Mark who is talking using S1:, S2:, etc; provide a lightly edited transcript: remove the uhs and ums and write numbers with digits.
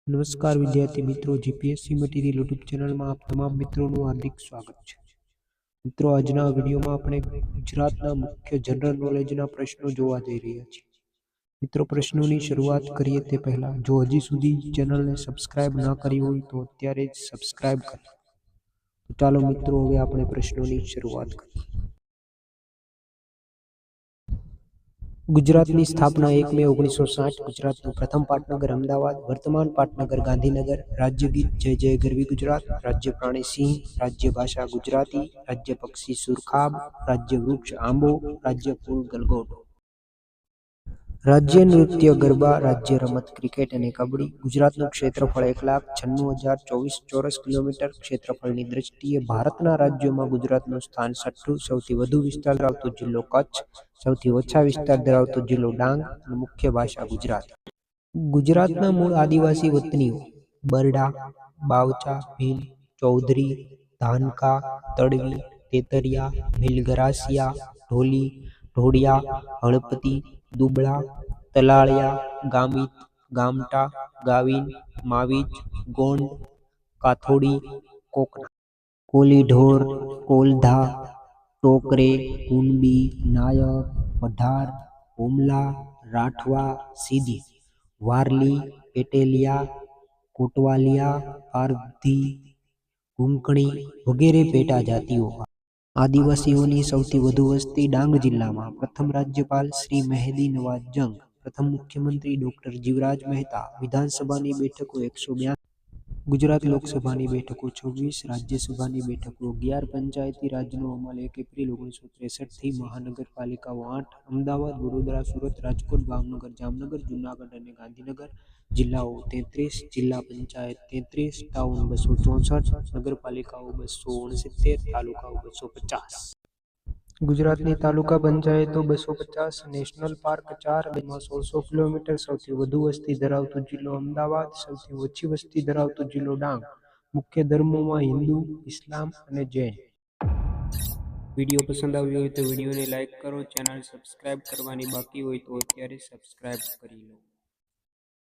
S1: નમસ્કાર વિદ્યાર્થી મિત્રો, જીપીએસસી મટીરિયલ યુટ્યુબ ચેનલમાં આપ તમામ મિત્રોનું હાર્દિક સ્વાગત છે. મિત્રો, આજના વિડીયોમાં આપણે ગુજરાતના મુખ્ય જનરલ નોલેજના પ્રશ્નો જોવા જઈ રહ્યા છીએ. મિત્રો, પ્રશ્નોની શરૂઆત કરીએ તે પહેલા જો હજી સુધી ચેનલને સબસ્ક્રાઇબ ન કરી હોય તો અત્યારે જ સબસ્ક્રાઇબ કરો. તો ચાલો મિત્રો, હવે આપણે પ્રશ્નોની શરૂઆત કરીએ. ગુજરાતની સ્થાપના 1 મે 1960. ગુજરાતનું પ્રથમ પાટનગર અમદાવાદ, વર્તમાન પાટનગર ગાંધીનગર. રાજ્ય ગીત જય જય ગરવી ગુજરાત. રાજ્ય પ્રાણી સિંહ. રાજ્ય ભાષા ગુજરાતી. રાજ્ય પક્ષી સુરખાબ. રાજ્ય વૃક્ષ આંબો. રાજ્ય ફૂલ ગલગોટો. રાજ્ય નૃત્ય ગરબા. રાજ્ય રમત ક્રિકેટ અને કબડ્ડી. ગુજરાતનું ક્ષેત્રફળ 1,96,024 ચોરસ કિલોમીટર. ક્ષેત્રફળની દ્રષ્ટિએ ભારતના રાજ્યોમાં ગુજરાતનું સ્થાન 6ઠું. સૌથી વધુ વિસ્તાર ધરાવતો જિલ્લો કચ્છ. સૌથી ઓછા વિસ્તાર ધરાવતો જિલ્લો ડાંગ. મુખ્ય ભાષા ગુજરાતી. ગુજરાતના મૂળ આદિવાસી વતનીઓ: બરડા, બાવચા, ભીલ, ચૌધરી, ધાનકા, તડવી, તેતરિયા, ભીલ ગરાસિયા, ઢોલી, ઢોળિયા, હળપતિ, દુબળા, તલાળિયા, ગામિત, ગામટા, ગાવિન, માવિચ, ગોંડ, કાથોડી, કોકના. કોલીઢોર, કોલધા, ટોકરે, કુણબી, નાયક, પઢાર, હુમલા, રાઠવા, સિધી, વારલી, પેટેલિયા, કોટવાલિયા, પારધી, કુંકણી વગેરે પેટા જાતિઓ. આદિવાસીઓની સૌથી વધુ વસ્તી ડાંગ જિલ્લામાં. પ્રથમ રાજ્યપાલ શ્રી મહેદી નવાઝ જંગ. પ્રથમ મુખ્યમંત્રી ડોક્ટર જીવરાજ મહેતા. વિધાનસભાની બેઠકો 182. ગુજરાત લોકસભાની બેઠકો 26. રાજ્યસભાની બેઠકો 11. પંચાયતી રાજનો અમલ 1 એપ્રિલ 1963 થી. મહાનગરપાલિકાઓ 8. અમદાવાદ, વડોદરા, સુરત, રાજકોટ, ભાવનગર, જામનગર, જૂનાગઢ અને ગાંધીનગર. જિલ્લાઓ 33. જિલ્લા પંચાયત 33. ટાઉન 264. નગરપાલિકાઓ 269. તાલુકાઓ 250. ગુજરાતની તાલુકા પંચાયતો 250. National park 4. માં 1600 કિલોમીટર. સૌથી વધુ વસ્તી ધરાવતો જિલ્લો અમદાવાદ. સૌથી ઓછી વસ્તી ધરાવતો જિલ્લો ડાંગ. મુખ્ય ધર્મોમાં હિન્દુ, ઇસ્લામ અને જૈન. વિડીયો પસંદ આવ્યો હોય તો વિડીયોને લાઇક કરો. ચેનલ સબસ્ક્રાઇબ કરવાની બાકી હોય તો અત્યારે સબસ્ક્રાઇબ કરી લો.